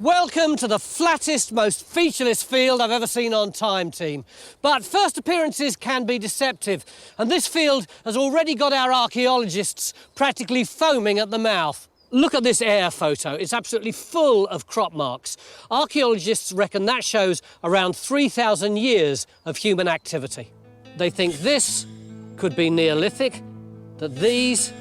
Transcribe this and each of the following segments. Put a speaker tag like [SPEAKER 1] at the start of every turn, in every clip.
[SPEAKER 1] Welcome to the flattest, most featureless field I've ever seen on Time Team. But first appearances can be deceptive, and this field has already got our archaeologists practically foaming at the mouth. Look at this air photo. It's absolutely full of crop marks. Archaeologists reckon that shows around 3,000 years of human activity. They think this could be Neolithic, that these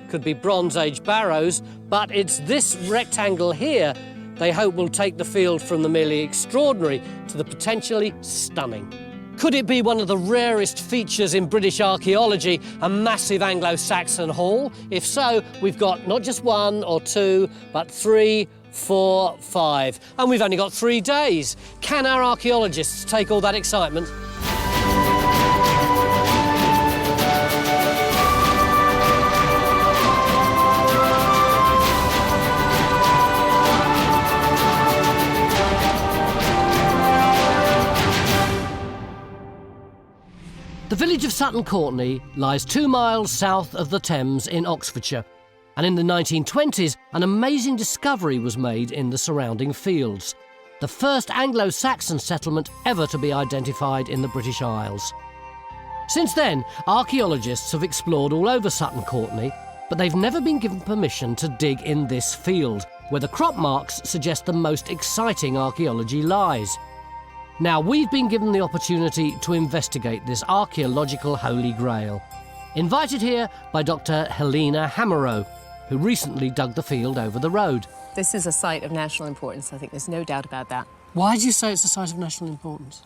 [SPEAKER 1] could be Bronze Age barrows, but it's this rectangle here they hope will take the field from the merely extraordinary to the potentially stunning. Could it be one of the rarest features in British archaeology, a massive Anglo-Saxon hall? If so, we've got not just one or two, but 3, 4, 5. And we've only got 3 days. Can our archaeologists take all that excitement? The village of Sutton Courtenay lies 2 miles south of the Thames in Oxfordshire, and in the 1920s an amazing discovery was made in the surrounding fields. The first Anglo-Saxon settlement ever to be identified in the British Isles. Since then, archaeologists have explored all over Sutton Courtenay, but they've never been given permission to dig in this field, where the crop marks suggest the most exciting archaeology lies. Now, we've been given the opportunity to investigate this archaeological holy grail. Invited here by Dr. Helena Hamerow, who recently dug the field over the road.
[SPEAKER 2] This is a site of national importance, I think there's no doubt about that.
[SPEAKER 1] Why do you say it's a site of national importance?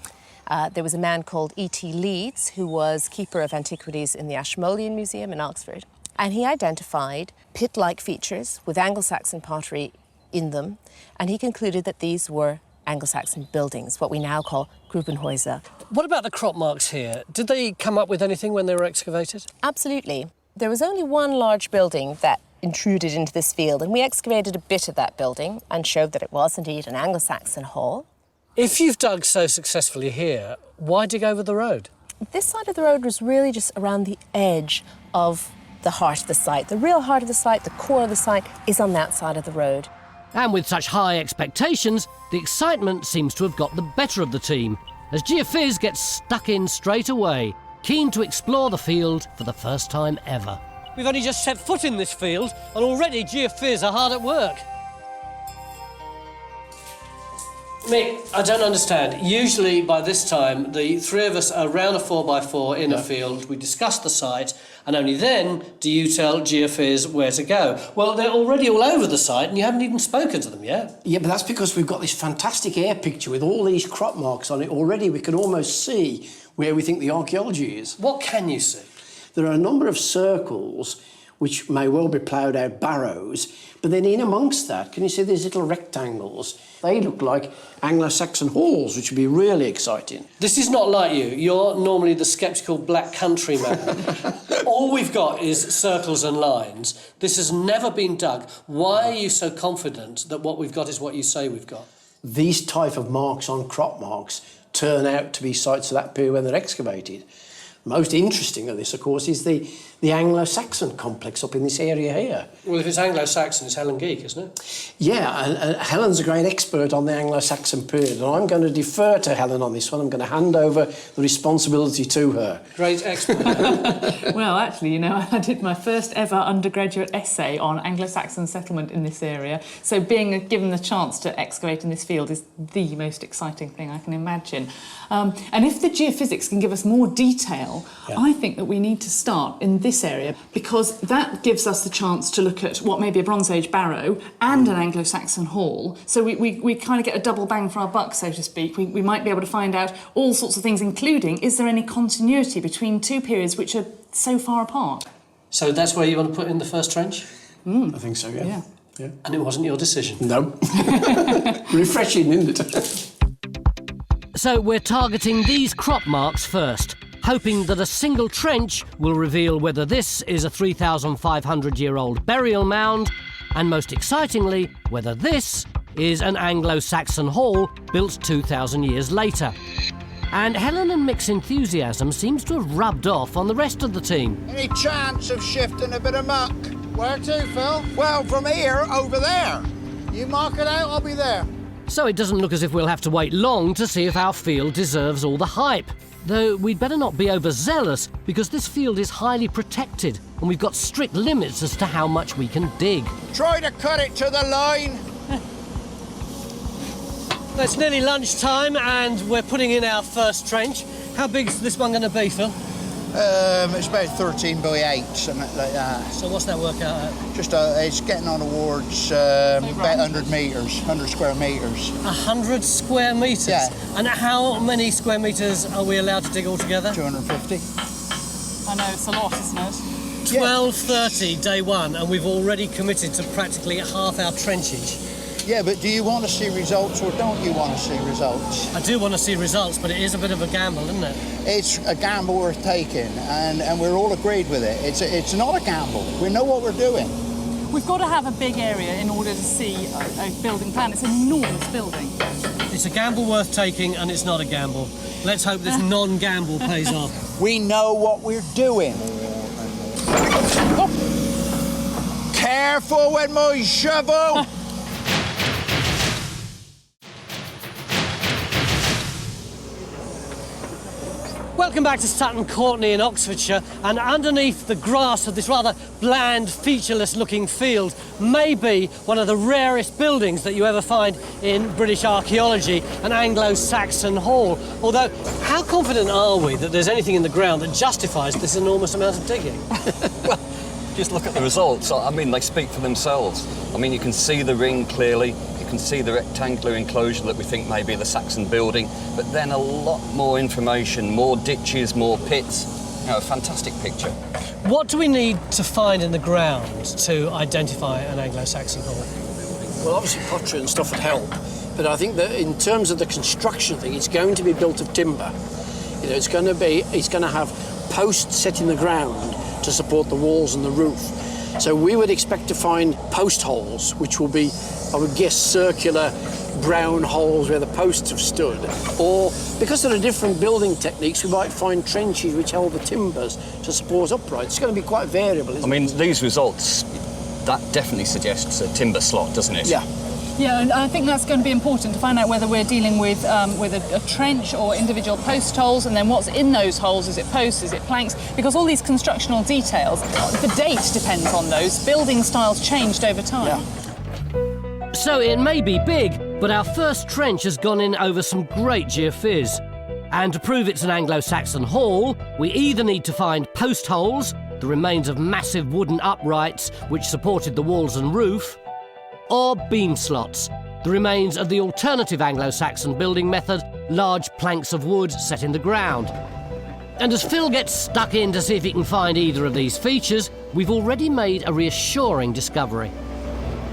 [SPEAKER 2] There was a man called E.T. Leeds, who was keeper of antiquities in the Ashmolean Museum in Oxford, and he identified pit-like features with Anglo-Saxon pottery in them, and he concluded that these were Anglo-Saxon buildings, what we now call Grubenhäuser.
[SPEAKER 1] What about the crop marks here? Did they come up with anything when they were excavated?
[SPEAKER 2] Absolutely. There was only one large building that intruded into this field, and we excavated a bit of that building and showed that it was indeed an Anglo-Saxon hall.
[SPEAKER 1] If you've dug so successfully here, why dig over the road?
[SPEAKER 2] This side of the road was really just around the edge of the heart of the site. The real heart of the site, the core of the site, is on that side of the road.
[SPEAKER 1] And with such high expectations, the excitement seems to have got the better of the team, as GeoPhys gets stuck in straight away, keen to explore the field for the first time ever. We've only just set foot in this field, and already GeoPhys are hard at work. Mick, I don't understand. Usually by this time, the 3 of us are round a 4x4 in a field, we discuss the site, and only then do you tell GeoPhys where to go. Well, they're already all over the site and you haven't even spoken to them yet.
[SPEAKER 3] Yeah, but that's because we've got this fantastic air picture with all these crop marks on it already. We can almost see where we think the archaeology is.
[SPEAKER 1] What can you see?
[SPEAKER 3] There are a number of circles which may well be ploughed out barrows, but then in amongst that, can you see these little rectangles? They look like Anglo-Saxon halls, which would be really exciting.
[SPEAKER 1] This is not like you. You're normally the sceptical black country man. All we've got is circles and lines. This has never been dug. Why are you so confident that what we've got is what you say we've got?
[SPEAKER 3] These type of marks on crop marks turn out to be sites of that period when they're excavated. Most interesting of this, of course, is the Anglo-Saxon complex up in this area here.
[SPEAKER 1] Well, if it's Anglo-Saxon, it's Helen Geek, isn't it?
[SPEAKER 3] Yeah, and Helen's a great expert on the Anglo-Saxon period, and I'm going to defer to Helen on this one. I'm going to hand over the responsibility to her.
[SPEAKER 1] Great expert.
[SPEAKER 4] Well, actually, you know, I did my first ever undergraduate essay on Anglo-Saxon settlement in this area, so being given the chance to excavate in this field is the most exciting thing I can imagine. And if the geophysics can give us more detail, I think that we need to start in this area, because that gives us the chance to look at what may be a Bronze Age barrow and an Anglo-Saxon hall. So we kind of get a double bang for our buck, so to speak. We might be able to find out all sorts of things, including, is there any continuity between 2 periods which are so far apart?
[SPEAKER 1] So that's where you want to put in the first trench?
[SPEAKER 3] I think so, yeah.
[SPEAKER 1] And it wasn't your decision?
[SPEAKER 3] No. Refreshing, isn't it?
[SPEAKER 1] So we're targeting these crop marks first, hoping that a single trench will reveal whether this is a 3,500-year-old burial mound, and most excitingly, whether this is an Anglo-Saxon hall built 2,000 years later. And Helen and Mick's enthusiasm seems to have rubbed off on the rest of the team.
[SPEAKER 5] Any chance of shifting a bit of muck? Where to, Phil? Well, from here over there. You mark it out, I'll be there.
[SPEAKER 1] So it doesn't look as if we'll have to wait long to see if our field deserves all the hype. Though we'd better not be overzealous, because this field is highly protected and we've got strict limits as to how much we can dig.
[SPEAKER 5] Try to cut it to the line.
[SPEAKER 1] It's nearly lunchtime and we're putting in our first trench. How big's this one going to be, Phil?
[SPEAKER 5] It's about 13 by 8, something like that.
[SPEAKER 1] So what's that work out at?
[SPEAKER 5] Just it's getting on towards about 100 metres, 100 square metres.
[SPEAKER 1] 100 square metres?
[SPEAKER 5] Yeah.
[SPEAKER 1] And how many square metres are we allowed to dig altogether?
[SPEAKER 5] 250.
[SPEAKER 4] I know, it's a lot, isn't it?
[SPEAKER 1] 12:30 day one, and we've already committed to practically half our trenchage.
[SPEAKER 5] Yeah, but do you want to see results or don't you want to see results?
[SPEAKER 1] I do want to see results, but it is a bit of a gamble, isn't it?
[SPEAKER 5] It's a gamble worth taking, and we're all agreed with it. It's not a gamble. We know what we're doing.
[SPEAKER 4] We've got to have a big area in order to see a building plan. It's an enormous building.
[SPEAKER 1] It's a gamble worth taking, and it's not a gamble. Let's hope this non-gamble pays off.
[SPEAKER 5] We know what we're doing. Oh. Careful with my shovel!
[SPEAKER 1] Welcome back to Sutton Courtenay in Oxfordshire, and underneath the grass of this rather bland, featureless-looking field may be one of the rarest buildings that you ever find in British archaeology, an Anglo-Saxon hall. Although, how confident are we that there's anything in the ground that justifies this enormous amount of digging?
[SPEAKER 6] Well, just look at the results. I mean, they speak for themselves. I mean, you can see the ring clearly. You can see the rectangular enclosure that we think may be the Saxon building, but then a lot more information, more ditches, more pits. You know, a fantastic picture.
[SPEAKER 1] What do we need to find in the ground to identify an Anglo-Saxon hall?
[SPEAKER 3] Well, obviously pottery and stuff would help, but I think that in terms of the construction thing, it's going to be built of timber. You know, it's going to have posts set in the ground to support the walls and the roof. So we would expect to find post holes, which will be, I would guess, circular brown holes where the posts have stood. Or, because there are different building techniques, we might find trenches which hold the timbers to support uprights. It's going to be quite variable, isn't it?
[SPEAKER 6] I mean, these results, that definitely suggests a timber slot, doesn't it?
[SPEAKER 3] Yeah.
[SPEAKER 4] Yeah, and I think that's going to be important to find out whether we're dealing with a trench or individual post holes, and then what's in those holes. Is it posts, is it planks? Because all these constructional details, the date depends on those. Building styles changed over time.
[SPEAKER 3] Yeah.
[SPEAKER 1] So it may be big, but our first trench has gone in over some great geophys. And to prove it's an Anglo-Saxon hall, we either need to find post holes, the remains of massive wooden uprights which supported the walls and roof, or beam slots, the remains of the alternative Anglo-Saxon building method, large planks of wood set in the ground. And as Phil gets stuck in to see if he can find either of these features, we've already made a reassuring discovery.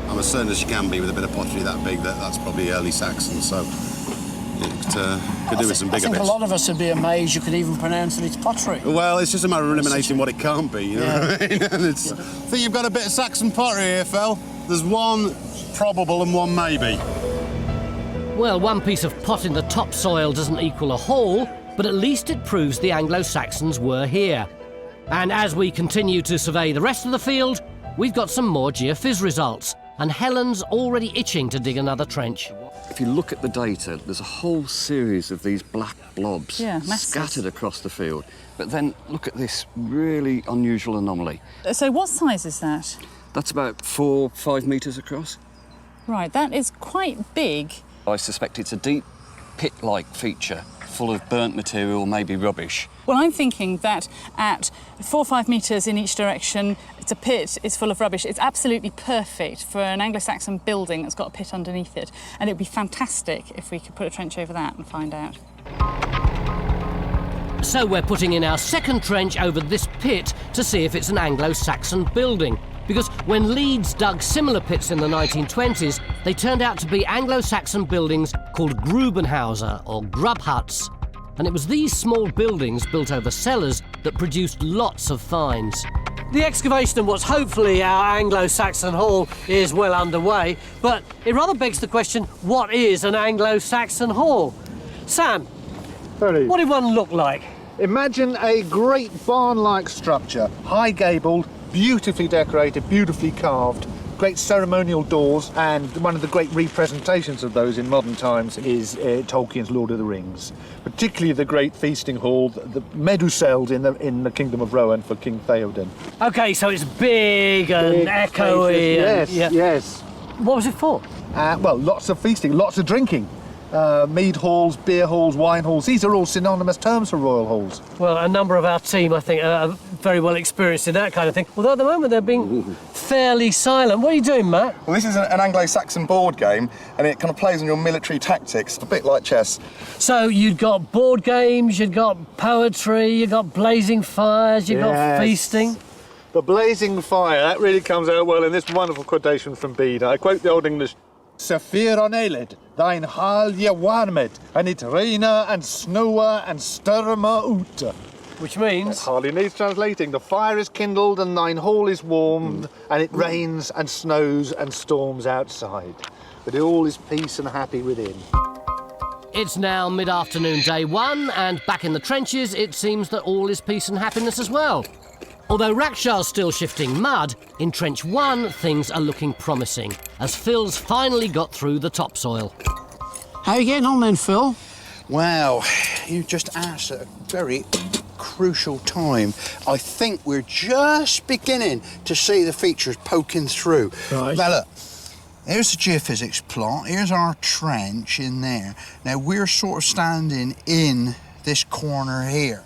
[SPEAKER 7] I'm as certain as you can be with a bit of pottery that big that that's probably early Saxon, so it could do with some bigger
[SPEAKER 3] I think
[SPEAKER 7] bits.
[SPEAKER 3] a lot of us would be amazed you could even pronounce that it's pottery.
[SPEAKER 7] Well, it's just a matter of eliminating what it can't be, you know what I mean? And I think you've got a bit of Saxon pottery here, Phil. There's one probable and one maybe.
[SPEAKER 1] Well, one piece of pot in the topsoil doesn't equal a hall, but at least it proves the Anglo-Saxons were here. And as we continue to survey the rest of the field, we've got some more geophys results, and Helen's already itching to dig another trench.
[SPEAKER 6] If you look at the data, there's a whole series of these black blobs scattered across the field. But then look at this really unusual anomaly.
[SPEAKER 4] So what size is that?
[SPEAKER 6] That's about 4-5 metres across.
[SPEAKER 4] Right, that is quite big.
[SPEAKER 6] I suspect it's a deep pit-like feature, full of burnt material, maybe rubbish.
[SPEAKER 4] Well, I'm thinking that at 4 or 5 metres in each direction, it's a pit, it's full of rubbish. It's absolutely perfect for an Anglo-Saxon building that's got a pit underneath it. And it'd be fantastic if we could put a trench over that and find out.
[SPEAKER 1] So we're putting in our second trench over this pit to see if it's an Anglo-Saxon building. Because when Leeds dug similar pits in the 1920s, they turned out to be Anglo-Saxon buildings called Grubenhauser, or grub huts. And it was these small buildings built over cellars that produced lots of finds. The excavation of what's hopefully our Anglo-Saxon hall is well underway, but it rather begs the question, what is an Anglo-Saxon hall? Sam, what did one look like?
[SPEAKER 8] Imagine a great barn-like structure, high-gabled, beautifully decorated, beautifully carved, great ceremonial doors, and one of the great representations of those in modern times is Tolkien's Lord of the Rings, particularly the great feasting hall, the Meduseld in the Kingdom of Rohan for King Theoden.
[SPEAKER 1] OK, so it's big and echoey.
[SPEAKER 8] Yes.
[SPEAKER 1] What was it for?
[SPEAKER 8] Well, lots of feasting, lots of drinking. Mead halls, beer halls, wine halls, these are all synonymous terms for royal halls.
[SPEAKER 1] Well, a number of our team, I think, are very well experienced in that kind of thing. Although at the moment they're being fairly silent. What are you doing, Matt?
[SPEAKER 9] Well, this is an Anglo-Saxon board game, and it kind of plays on your military tactics, a bit like chess.
[SPEAKER 1] So you've got board games, you've got poetry, you've got blazing fires, you've got feasting.
[SPEAKER 8] The blazing fire, that really comes out well in this wonderful quotation from Bede. I quote the Old English, Safir on Eilid, thine hall ye warmed, and it raina and snowa and sturma ut.
[SPEAKER 1] Which means?
[SPEAKER 8] It hardly needs translating. The fire is kindled and thine hall is warmed, and it rains and snows and storms outside. But all is peace and happy within.
[SPEAKER 1] It's now mid-afternoon, day one, and back in the trenches, it seems that all is peace and happiness as well. Although Rakshar's still shifting mud, in Trench 1 things are looking promising, as Phil's finally got through the topsoil.
[SPEAKER 3] How are you getting on then, Phil?
[SPEAKER 5] Well, you just asked at a very crucial time. I think we're just beginning to see the features poking through.
[SPEAKER 3] Right.
[SPEAKER 5] Now look, here's the geophysics plot, here's our trench in there. Now we're sort of standing in this corner here.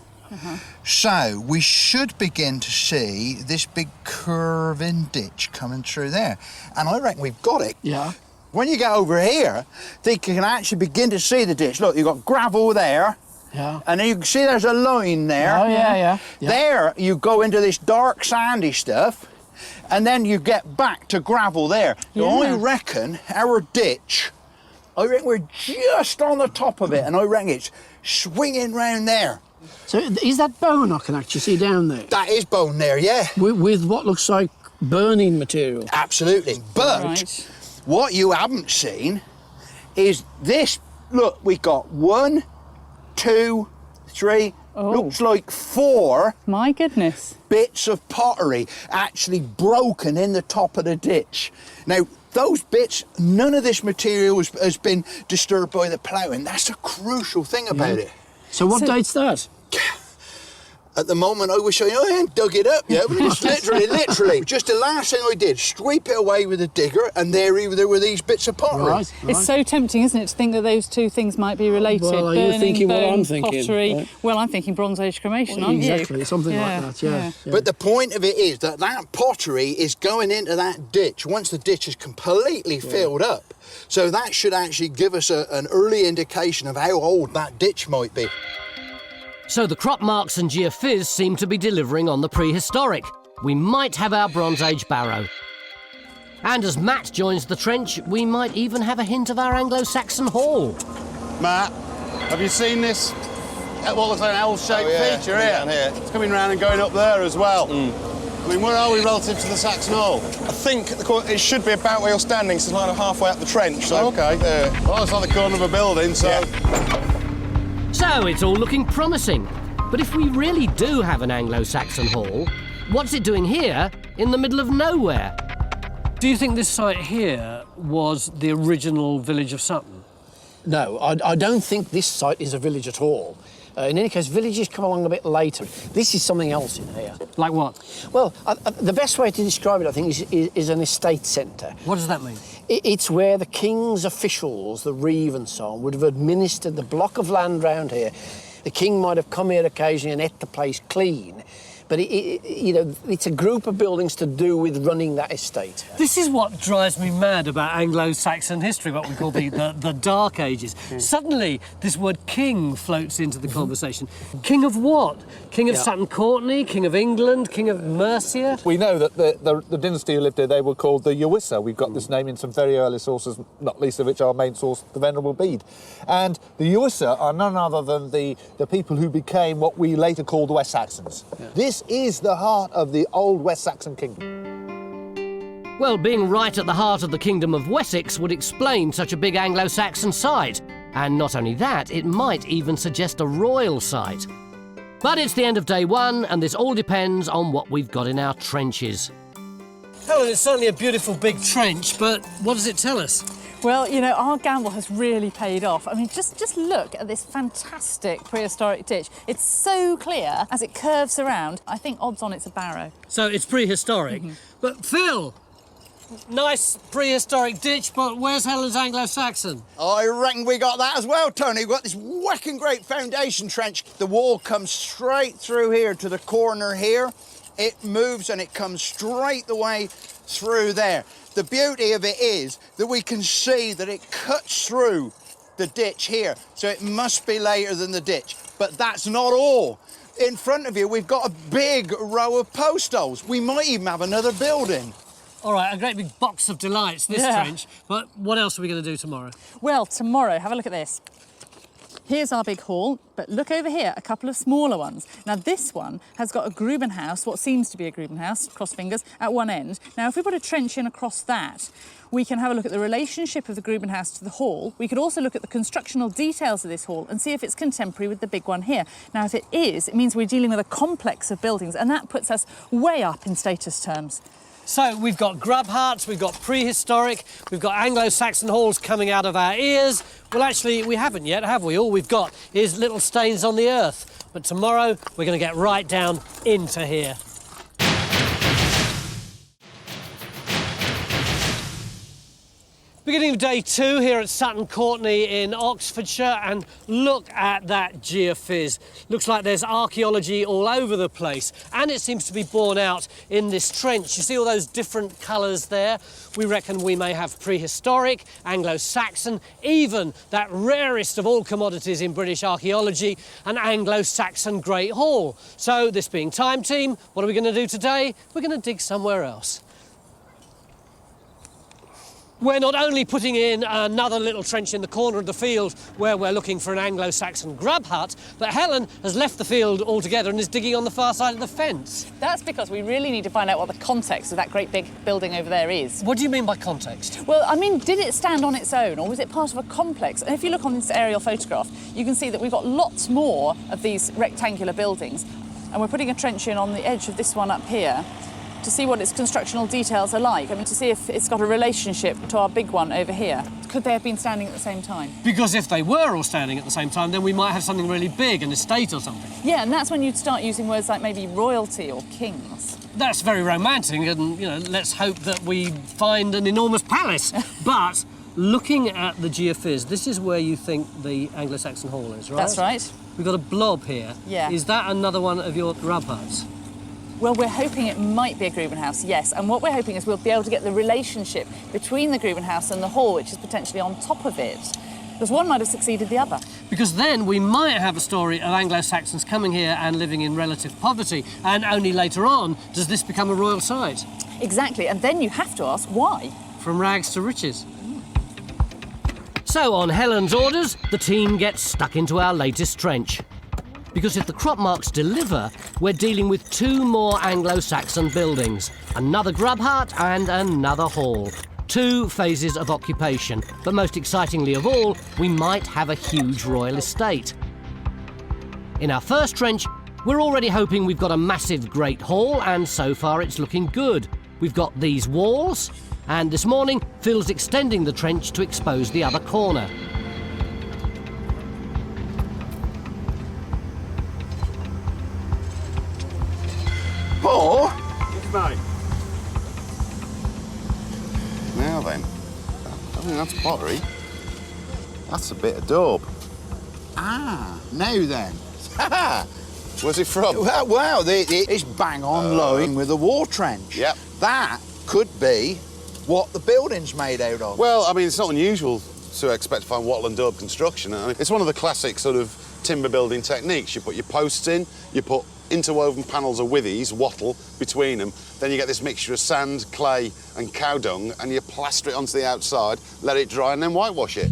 [SPEAKER 5] So we should begin to see this big curving ditch coming through there. And I reckon we've got it.
[SPEAKER 3] Yeah.
[SPEAKER 5] When you get over here, they can actually begin to see the ditch. Look, you've got gravel there.
[SPEAKER 3] Yeah.
[SPEAKER 5] And then you can see there's a line there.
[SPEAKER 3] Oh, yeah.
[SPEAKER 5] There, you go into this dark sandy stuff, and then you get back to gravel there.
[SPEAKER 3] Yeah.
[SPEAKER 5] So I reckon our ditch, we're just on the top of it, and I reckon it's swinging round there.
[SPEAKER 3] So is that bone I can actually see down there?
[SPEAKER 5] That is bone there, yeah.
[SPEAKER 3] With what looks like burning material?
[SPEAKER 5] Absolutely. But what you haven't seen is this. Look, we've got 1, 2, 3, looks like 4.
[SPEAKER 4] My goodness.
[SPEAKER 5] Bits of pottery actually broken in the top of the ditch. Now, those bits, none of this material has been disturbed by the ploughing. That's a crucial thing about it.
[SPEAKER 3] So what date's that?
[SPEAKER 5] At the moment, I wish I hadn't dug it up yet, but it's literally, just the last thing I did, sweep it away with a digger, and there were these bits of pottery.
[SPEAKER 3] Right.
[SPEAKER 4] It's so tempting, isn't it, to think that those two things might be related.
[SPEAKER 3] Well, are you thinking what I'm thinking?
[SPEAKER 4] Pottery.
[SPEAKER 3] Right.
[SPEAKER 4] Well, I'm thinking Bronze Age cremation, aren't you?
[SPEAKER 3] Exactly, something like that, yeah.
[SPEAKER 5] But the point of it is that pottery is going into that ditch once the ditch is completely filled up. So that should actually give us an early indication of how old that ditch might be.
[SPEAKER 1] So the crop marks and geophys seem to be delivering on the prehistoric. We might have our Bronze Age barrow. And as Matt joins the trench, we might even have a hint of our Anglo-Saxon hall.
[SPEAKER 7] Matt, have you seen this, what looks like an L-shaped feature here?
[SPEAKER 9] Down here.
[SPEAKER 7] It's coming round and going up there as well. I mean, where are we relative to the Saxon hall?
[SPEAKER 9] I think it should be about where you're standing, so it's kind of halfway up the trench. So,
[SPEAKER 7] Okay. Well, it's on the corner of a building, so...
[SPEAKER 9] Yeah.
[SPEAKER 1] So it's all looking promising. But if we really do have an Anglo-Saxon hall, what's it doing here in the middle of nowhere? Do you think this site here was the original village of Sutton?
[SPEAKER 3] No, I don't think this site is a village at all. In any case, villages come along a bit later. This is something else in here.
[SPEAKER 1] Like what?
[SPEAKER 3] Well, the best way to describe it, I think, is an estate centre.
[SPEAKER 1] What does that mean?
[SPEAKER 3] It's where the king's officials, the reeve and so on, would have administered the block of land round here. The king might have come here occasionally and ate the place clean. But it's a group of buildings to do with running that estate.
[SPEAKER 1] This is what drives me mad about Anglo-Saxon history, what we call the Dark Ages. Suddenly, this word king floats into the conversation. King of what? King of Sutton Courtenay, King of England, King of Mercia?
[SPEAKER 8] We know that the dynasty who lived here, they were called the Uwisa. We've got this name in some very early sources, not least of which our main source, the Venerable Bede. And the Uwisa are none other than the people who became what we later called the West Saxons. This is the heart of the old West Saxon kingdom.
[SPEAKER 1] Well, being right at the heart of the Kingdom of Wessex would explain such a big Anglo-Saxon site. And not only that, it might even suggest a royal site. But it's the end of day one, and this all depends on what we've got in our trenches. Helen, it's certainly a beautiful big trench, but what does it tell us?
[SPEAKER 4] Well, you know, our gamble has really paid off. I mean, just look at this fantastic prehistoric ditch. It's so clear as it curves around. I think odds on it's a barrow.
[SPEAKER 1] So it's prehistoric. But Phil, nice prehistoric ditch, but where's Helen's Anglo-Saxon?
[SPEAKER 5] I reckon we got that as well, Tony. We've got this whacking great foundation trench. The wall comes straight through here to the corner here. It moves and it comes straight the way through there. The beauty of it is that we can see that it cuts through the ditch here, so it must be later than the ditch. But that's not all. In front of you, we've got a big row of post holes. We might even have another building.
[SPEAKER 1] All right, a great big box of delights, this trench. But what else are we going to do tomorrow?
[SPEAKER 4] Well, tomorrow, have a look at this. Here's our big hall, but look over here, a couple of smaller ones. Now, this one has got a Grubenhaus, what seems to be a Grubenhaus, cross fingers, at one end. Now, if we put a trench in across that, we can have a look at the relationship of the Grubenhaus to the hall. We could also look at the constructional details of this hall and see if it's contemporary with the big one here. Now, if it is, it means we're dealing with a complex of buildings, and that puts us way up in status terms.
[SPEAKER 1] So we've got grub huts, we've got prehistoric, we've got Anglo-Saxon halls coming out of our ears. Well, actually, we haven't yet, have we? All we've got is little stains on the earth. But tomorrow, we're going to get right down into here. Beginning of day 2 here at Sutton Courtenay in Oxfordshire, and look at that geophys. Looks like there's archaeology all over the place, and it seems to be borne out in this trench. You see all those different colours there? We reckon we may have prehistoric, Anglo-Saxon, even that rarest of all commodities in British archaeology, an Anglo-Saxon Great Hall. So, this being Time Team, what are we going to do today? We're going to dig somewhere else. We're not only putting in another little trench in the corner of the field where we're looking for an Anglo-Saxon grub hut, but Helen has left the field altogether and is digging on the far side of the fence.
[SPEAKER 4] That's because we really need to find out what the context of that great big building over there is.
[SPEAKER 1] What do you mean by context?
[SPEAKER 4] Well, I mean, did it stand on its own, or was it part of a complex? And if you look on this aerial photograph, you can see that we've got lots more of these rectangular buildings, and we're putting a trench in on the edge of this one up here to see what its constructional details are like. I mean, to see if it's got a relationship to our big one over here. Could they have been standing at the same time?
[SPEAKER 1] Because if they were all standing at the same time, then we might have something really big, an estate or something.
[SPEAKER 4] Yeah, and that's when you'd start using words like maybe royalty or kings.
[SPEAKER 1] That's very romantic, and, you know, let's hope that we find an enormous palace. But looking at the geophys, this is where you think the Anglo-Saxon hall is, right?
[SPEAKER 4] That's right.
[SPEAKER 1] We've got a blob here.
[SPEAKER 4] Yeah.
[SPEAKER 1] Is that another one of your grub huts?
[SPEAKER 4] Well, we're hoping it might be a Grubenhaus, yes. And what we're hoping is we'll be able to get the relationship between the Grubenhaus and the hall, which is potentially on top of it. Because one might have succeeded the other.
[SPEAKER 1] Because then we might have a story of Anglo-Saxons coming here and living in relative poverty, and only later on does this become a royal site.
[SPEAKER 4] Exactly, and then you have to ask why.
[SPEAKER 1] From rags to riches. So, on Helen's orders, the team gets stuck into our latest trench. Because if the crop marks deliver, we're dealing with 2 more Anglo-Saxon buildings, another grub hut and another hall. 2 phases of occupation, but most excitingly of all, we might have a huge royal estate. In our first trench, we're already hoping we've got a massive great hall, and so far it's looking good. We've got these walls, and this morning, Phil's extending the trench to expose the other corner.
[SPEAKER 9] Paul?
[SPEAKER 7] Yes, mate.
[SPEAKER 9] Now then, I think that's pottery. That's a bit of daub.
[SPEAKER 5] Ah, now then.
[SPEAKER 9] Where's it from?
[SPEAKER 5] Wow, it's bang on line with the wall trench.
[SPEAKER 9] Yep.
[SPEAKER 5] That could be what the building's made out of.
[SPEAKER 7] Well, I mean, it's not unusual to expect to find wattle and daub construction. I mean, it's one of the classic sort of timber building techniques. You put your posts in, you put interwoven panels of withies, wattle, between them. Then you get this mixture of sand, clay and cow dung, and you plaster it onto the outside, let it dry and then whitewash it.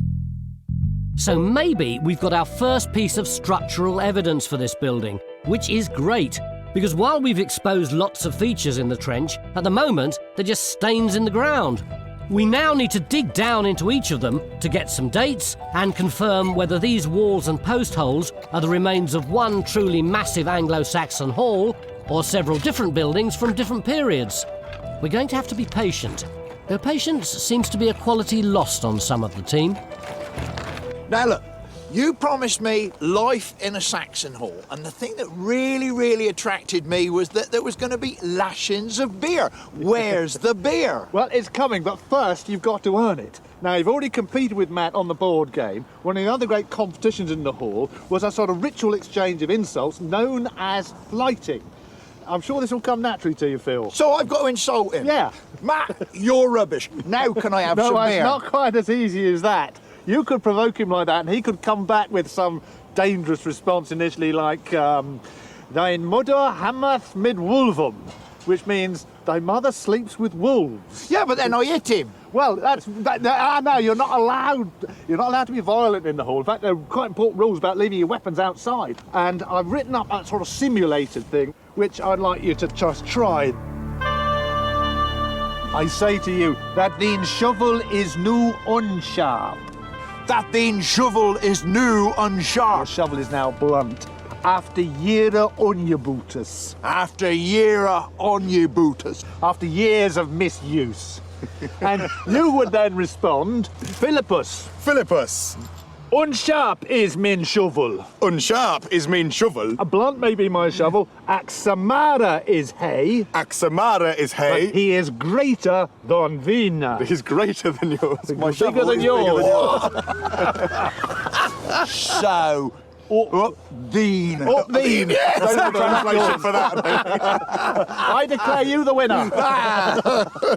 [SPEAKER 1] So maybe we've got our first piece of structural evidence for this building, which is great, because while we've exposed lots of features in the trench, at the moment they're just stains in the ground. We now need to dig down into each of them to get some dates and confirm whether these walls and post holes are the remains of one truly massive Anglo-Saxon hall or several different buildings from different periods. we're going to have to be patient. Though patience seems to be a quality lost on some of the team.
[SPEAKER 5] Now look, you promised me life in a Saxon hall, and the thing that really attracted me was that there was going to be lashings of beer. Where's the beer?
[SPEAKER 8] Well, it's coming, but first you've got to earn it. Now, you've already competed with Matt on the board game. One of the other great competitions in the hall was a sort of ritual exchange of insults known as flighting. I'm sure this will come naturally to you, Phil.
[SPEAKER 5] So I've got to insult him?
[SPEAKER 8] Yeah.
[SPEAKER 5] Matt, you're rubbish. Now can I have some
[SPEAKER 8] No,
[SPEAKER 5] beer?
[SPEAKER 8] it's not quite as easy as that. You could provoke him like that and he could come back with some dangerous response initially like, Dein Mutter hammerth mit Wolvum, which means thy mother sleeps with wolves.
[SPEAKER 5] Yeah, but then I hit him.
[SPEAKER 8] Well, no, you're not allowed. You're not allowed to be violent in the hall. In fact, there are quite important rules about leaving your weapons outside. And I've written up that sort of simulated thing, which I'd like you to just try. I say to you that the shovel is new unsharp.
[SPEAKER 5] That thine shovel is new
[SPEAKER 8] Your
[SPEAKER 5] unsharp.
[SPEAKER 8] shovel is now blunt. After year onyebutus.
[SPEAKER 5] After year on you bootus.
[SPEAKER 8] After years of misuse. And you would then respond, Philippus.
[SPEAKER 10] Philippus,
[SPEAKER 8] Unsharp is min shovel.
[SPEAKER 10] unsharp is mean shovel.
[SPEAKER 8] A blunt may be my shovel. Axamara is hay.
[SPEAKER 10] Axamara is
[SPEAKER 8] But
[SPEAKER 10] hay.
[SPEAKER 8] he is greater than Vina.
[SPEAKER 10] He's greater than yours. My
[SPEAKER 8] Bigger
[SPEAKER 10] shovel
[SPEAKER 8] than
[SPEAKER 10] is
[SPEAKER 8] yours.
[SPEAKER 5] So, Dean.
[SPEAKER 8] Up Veen.
[SPEAKER 10] Don't have a translation for that.
[SPEAKER 8] I declare you the winner.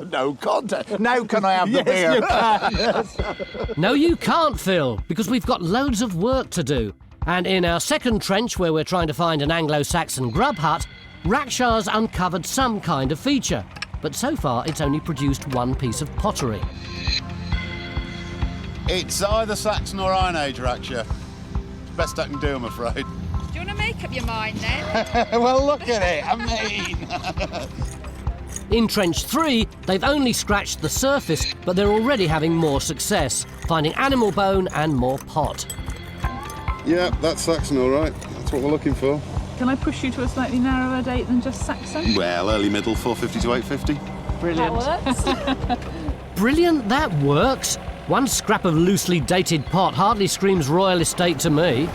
[SPEAKER 5] No contest. Now can I have the beer?
[SPEAKER 8] Yes, you can.
[SPEAKER 1] No, you can't, Phil, because we've got loads of work to do. And in our second trench, where we're trying to find an Anglo-Saxon grub hut, Rakshar's uncovered some kind of feature. But so far, it's only produced one piece of pottery.
[SPEAKER 7] It's either Saxon or Iron Age, Raksha. Best I can do, I'm afraid.
[SPEAKER 11] Do you want to make up your mind then?
[SPEAKER 7] Well, look at it. I mean...
[SPEAKER 1] In Trench 3, they've only scratched the surface, but they're already having more success, finding animal bone and more pot.
[SPEAKER 7] Yeah, that's Saxon, all right. That's what we're looking for.
[SPEAKER 4] Can I push you to a slightly narrower date than just Saxon?
[SPEAKER 7] Well, early middle, 450 to 850.
[SPEAKER 4] Brilliant.
[SPEAKER 11] That works.
[SPEAKER 1] Brilliant, that works. One scrap of loosely dated pot hardly screams royal estate to me.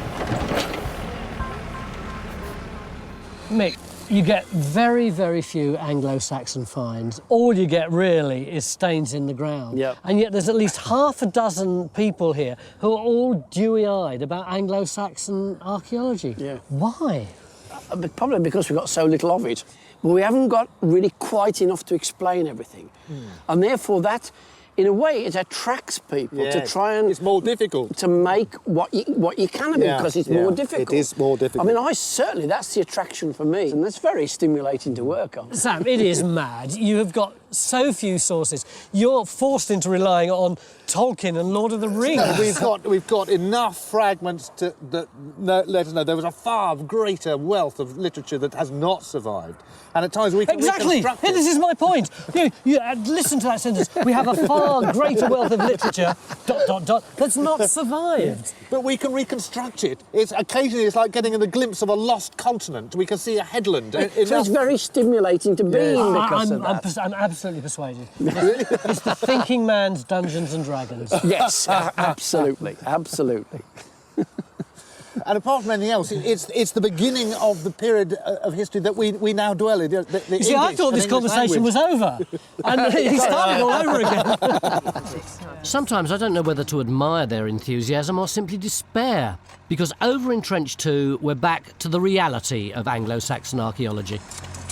[SPEAKER 1] Mick, you get very, very few Anglo-Saxon finds. All you get really is stains in the ground.
[SPEAKER 3] Yep.
[SPEAKER 1] And yet there's at least half a dozen people here who are all dewy-eyed about Anglo-Saxon archaeology.
[SPEAKER 3] Yeah.
[SPEAKER 1] Why?
[SPEAKER 3] But probably because we've got so little of it. But we haven't got really quite enough to explain everything. And therefore that, in a way, it attracts people to try and...
[SPEAKER 8] It's more difficult.
[SPEAKER 3] To make what you can of it, because it's more difficult.
[SPEAKER 8] It is more difficult.
[SPEAKER 3] I mean, certainly, that's the attraction for me. And that's very stimulating to work on.
[SPEAKER 1] Sam, it is mad. You have got so few sources. You're forced into relying on Tolkien and Lord of the Rings.
[SPEAKER 8] We've got enough fragments to let us know there was a far greater wealth of literature that has not survived. And at times we can
[SPEAKER 1] Exactly.
[SPEAKER 8] reconstruct it.
[SPEAKER 1] This is my point. Listen to that sentence. We have a far greater wealth of literature, ... that's not survived.
[SPEAKER 8] But we can reconstruct it. Occasionally it's like getting a glimpse of a lost continent. We can see a headland.
[SPEAKER 3] So it's very stimulating to be in because of
[SPEAKER 1] I'm
[SPEAKER 3] that.
[SPEAKER 1] absolutely persuaded. It's the thinking man's Dungeons and Dragons.
[SPEAKER 3] Yes, absolutely, absolutely.
[SPEAKER 8] And apart from anything else, it's the beginning of the period of history that we now dwell in.
[SPEAKER 1] You see, I thought this conversation was over, and it started all over again. Sometimes I don't know whether to admire their enthusiasm or simply despair, because over in Trench 2, we're back to the reality of Anglo-Saxon archaeology.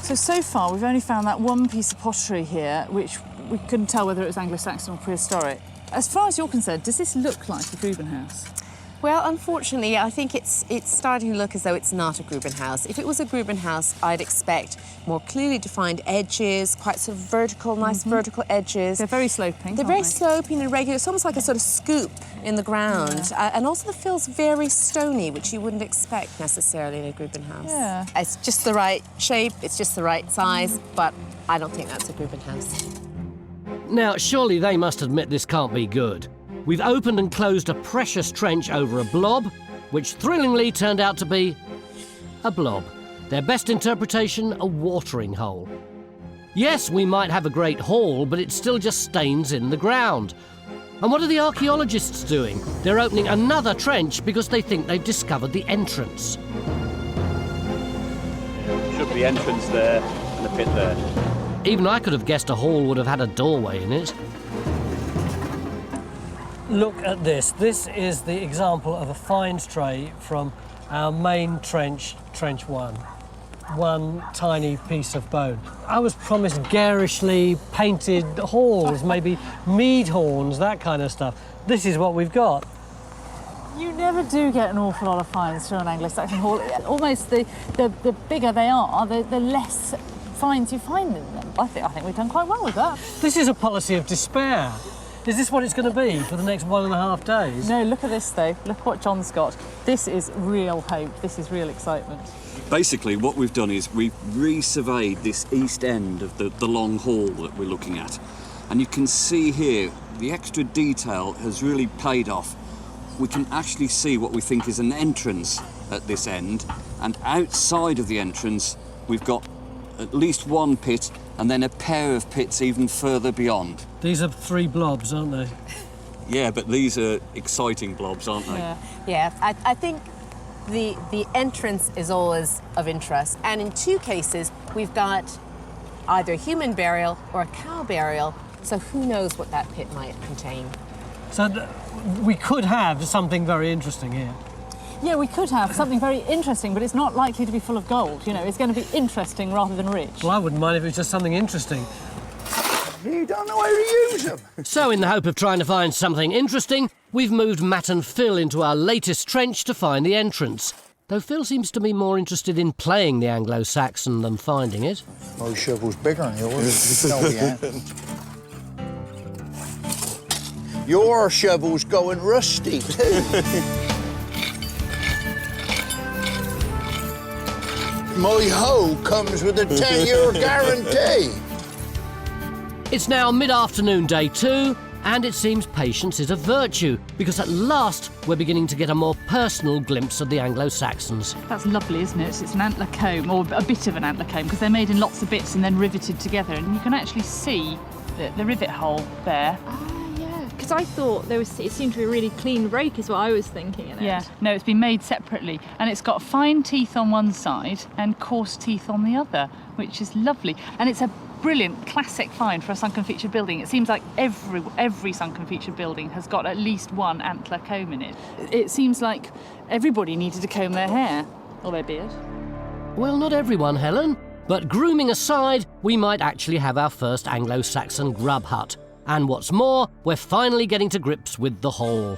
[SPEAKER 4] So far, we've only found that one piece of pottery here, which we couldn't tell whether it was Anglo-Saxon or prehistoric. As far as you're concerned, does this look like a Grubenhaus?
[SPEAKER 2] Well, unfortunately, I think it's starting to look as though it's not a Grubenhaus. If it was a Grubenhaus, I'd expect more clearly defined edges, quite sort of vertical, nice vertical edges.
[SPEAKER 4] They're very sloping.
[SPEAKER 2] They're very sloping and regular. It's almost like a sort of scoop in the ground. And also the fill's very stony, which you wouldn't expect necessarily in a Grubenhaus.
[SPEAKER 4] Yeah.
[SPEAKER 2] It's just the right shape, it's just the right size, but I don't think that's a Grubenhaus.
[SPEAKER 1] Now, surely they must admit this can't be good. We've opened and closed a precious trench over a blob, which thrillingly turned out to be a blob. Their best interpretation, a watering hole. Yes, we might have a great hall, but it still just stains in the ground. And what are the archaeologists doing? They're opening another trench because they think they've discovered the entrance.
[SPEAKER 12] Should be the entrance there and the pit there.
[SPEAKER 1] Even I could have guessed a hall would have had a doorway in it. Look at this. This is the example of a finds tray from our main trench, Trench 1. One tiny piece of bone. I was promised garishly painted halls, maybe mead horns, that kind of stuff. This is what we've got.
[SPEAKER 4] You never do get an awful lot of finds through an Anglo-Saxon hall. Almost the bigger they are, the less finds you find in them. I think we've done quite well with that.
[SPEAKER 1] This is a policy of despair. Is this what it's going to be for the next 1.5 days?
[SPEAKER 4] No, look at this though. Look what John's got. This is real hope. This is real excitement.
[SPEAKER 6] Basically, what we've done is we've re-surveyed this east end of the long hall that we're looking at. And you can see here, the extra detail has really paid off. We can actually see what we think is an entrance at this end. And outside of the entrance, we've got at least one pit and then a pair of pits even further beyond.
[SPEAKER 1] These are 3 blobs, aren't they?
[SPEAKER 6] Yeah, but these are exciting blobs, aren't they?
[SPEAKER 2] Yeah, I think the entrance is always of interest. And in 2 cases, we've got either human burial or a cow burial. So who knows what that pit might contain.
[SPEAKER 1] So we could have something very interesting here.
[SPEAKER 4] Yeah, we could have something very interesting, but it's not likely to be full of gold. You know, it's going to be interesting rather than rich.
[SPEAKER 1] Well, I wouldn't mind if it was just something interesting.
[SPEAKER 5] You don't know how to use them.
[SPEAKER 1] So in the hope of trying to find something interesting, we've moved Matt and Phil into our latest trench to find the entrance. Though Phil seems to be more interested in playing the Anglo-Saxon than finding it.
[SPEAKER 5] My shovel's bigger than yours. No, yeah. Your shovel's going rusty too. My hoe comes with a 10-year guarantee.
[SPEAKER 1] It's now mid-afternoon, day 2, and it seems patience is a virtue, because at last we're beginning to get a more personal glimpse of the Anglo-Saxons.
[SPEAKER 4] That's lovely, isn't it? It's an antler comb, or a bit of an antler comb, because they're made in lots of bits and then riveted together, and you can actually see the rivet hole there.
[SPEAKER 11] Because I thought it seemed to be a really clean rake is what I was thinking in it.
[SPEAKER 4] Yeah, no, it's been made separately, and it's got fine teeth on one side and coarse teeth on the other, which is lovely. And it's a brilliant classic find for a sunken featured building. It seems like every sunken featured building has got at least one antler comb in it. It seems like everybody needed to comb their hair or their beard.
[SPEAKER 1] Well, not everyone, Helen, but grooming aside, we might actually have our first Anglo-Saxon grub hut. And what's more, we're finally getting to grips with the hole.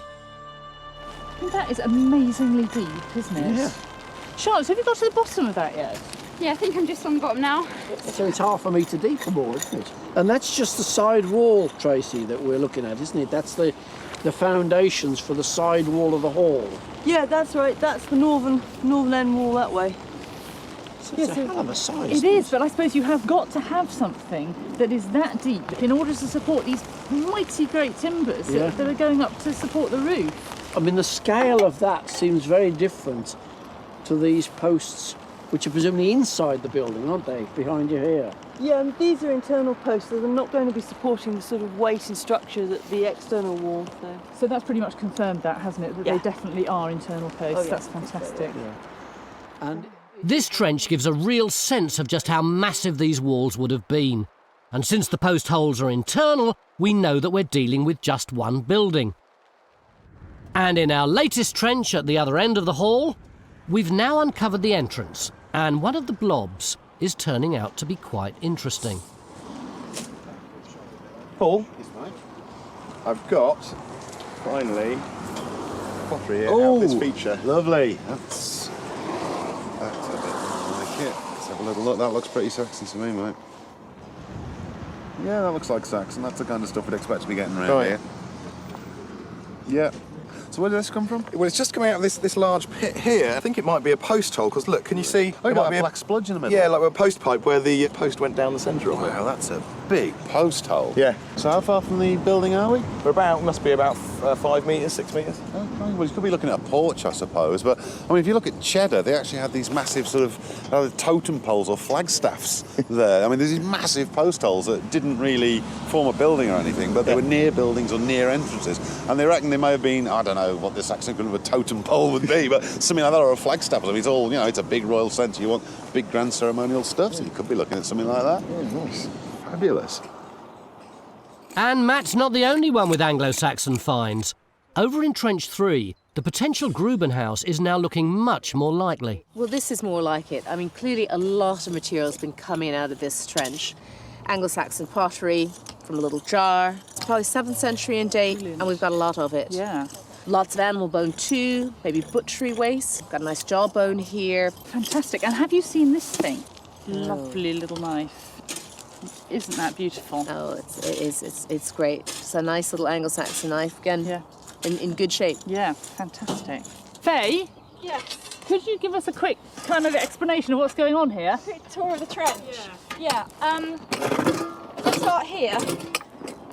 [SPEAKER 4] That is amazingly deep, isn't it?
[SPEAKER 3] Yeah.
[SPEAKER 4] Charlotte, have you got to the bottom of that yet?
[SPEAKER 11] Yeah, I think I'm just on the bottom now.
[SPEAKER 3] So it's 1/2 metre deep or more, isn't it? And that's just the side wall, Tracy, that we're looking at, isn't it? That's the foundations for the side wall of the hall.
[SPEAKER 13] Yeah, that's right. That's the northern end wall that way.
[SPEAKER 3] So it's a hell of a size.
[SPEAKER 4] It is, but I suppose you have got to have something that is that deep in order to support these mighty great timbers that are going up to support the roof.
[SPEAKER 3] I mean, the scale of that seems very different to these posts, which are presumably inside the building, aren't they? Behind you here.
[SPEAKER 13] Yeah, and these are internal posts, so they're not going to be supporting the sort of weight and structure that the external wall.
[SPEAKER 4] So that's pretty much confirmed that, hasn't it? That they definitely are internal posts.
[SPEAKER 13] Oh, yeah.
[SPEAKER 4] That's fantastic.
[SPEAKER 3] Yeah. And
[SPEAKER 1] this trench gives a real sense of just how massive these walls would have been. And since the post holes are internal, we know that we're dealing with just one building. And in our latest trench at the other end of the hall, we've now uncovered the entrance, and one of the blobs is turning out to be quite interesting.
[SPEAKER 10] Paul, I've got, finally, pottery here out of this feature. Lovely. That's a bit like it. Let's have a little look. That looks pretty Saxon to me, mate. Yeah, that looks like Saxon. That's the kind of stuff we'd expect to be getting around here. Yeah. So where did this come from?
[SPEAKER 14] Well, it's just coming out of this large pit here. I think it might be a post hole, because look, can you see?
[SPEAKER 10] Oh, you got a black spludge in the middle.
[SPEAKER 14] Yeah, like a post pipe where the post went down the centre of it.
[SPEAKER 10] Wow, that's a
[SPEAKER 7] big post hole.
[SPEAKER 10] Yeah.
[SPEAKER 7] So how far from the building are we?
[SPEAKER 10] Must be about 5 metres, 6 metres.
[SPEAKER 7] Okay, well, you could be looking at a porch, I suppose. But, I mean, if you look at Cheddar, they actually had these massive sort of totem poles or flagstaffs there. I mean, there's these massive post holes that didn't really form a building or anything, but they were near buildings or near entrances. And they reckon they may have been, I don't know what the Saxon equivalent of a totem pole would be, but something like that, or a flagstaff. I mean, it's all, you know, it's a big royal centre. You want big grand ceremonial stuff, so you could be looking at something like that.
[SPEAKER 10] Oh, nice.
[SPEAKER 7] Fabulous.
[SPEAKER 1] And Matt's not the only one with Anglo-Saxon finds. Over in Trench 3, the potential Grubenhaus is now looking much more likely.
[SPEAKER 2] Well, this is more like it. I mean, clearly a lot of material's been coming out of this trench. Anglo-Saxon pottery from a little jar. It's probably 7th century in date, and we've got a lot of it.
[SPEAKER 4] Yeah.
[SPEAKER 2] Lots of animal bone too, maybe butchery waste. Got a nice jawbone here.
[SPEAKER 4] Fantastic. And have you seen this thing? Lovely little knife. Isn't that beautiful?
[SPEAKER 2] Oh, it's great. It's a nice little Anglo-Saxon knife, again, in good shape.
[SPEAKER 4] Yeah, fantastic. Faye?
[SPEAKER 11] Yes.
[SPEAKER 4] Could you give us a quick kind of explanation of what's going on here?
[SPEAKER 11] Quick tour of the trench. Yeah. Let's start here.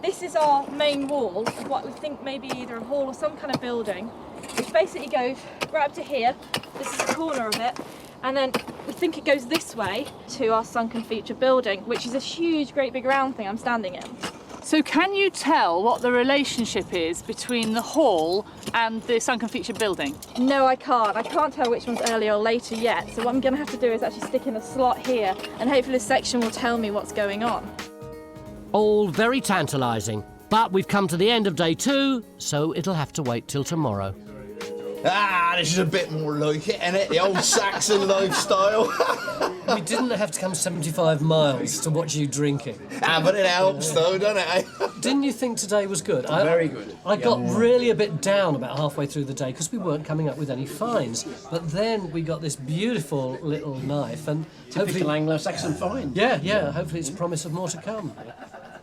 [SPEAKER 11] This is our main wall of what we think may be either a hall or some kind of building, which basically goes right up to here. This is the corner of it. And then we think it goes this way to our sunken feature building, which is a huge, great big round thing I'm standing in.
[SPEAKER 4] So can you tell what the relationship is between the hall and the sunken feature building?
[SPEAKER 11] No, I can't. I can't tell which one's earlier or later yet. So what I'm going to have to do is actually stick in a slot here, and hopefully this section will tell me what's going on.
[SPEAKER 1] All very tantalising. But we've come to the end of day 2, so it'll have to wait till tomorrow.
[SPEAKER 5] Ah, this is a bit more like it, isn't it? The old Saxon lifestyle.
[SPEAKER 1] We didn't have to come 75 miles to watch you drinking.
[SPEAKER 5] But it helps though, doesn't it?
[SPEAKER 1] Didn't you think today was good?
[SPEAKER 5] Very good.
[SPEAKER 1] I got really a bit down about halfway through the day because we weren't coming up with any finds. But then we got this beautiful little knife and
[SPEAKER 3] Typical Anglo-Saxon find.
[SPEAKER 1] Yeah, hopefully it's a promise of more to come.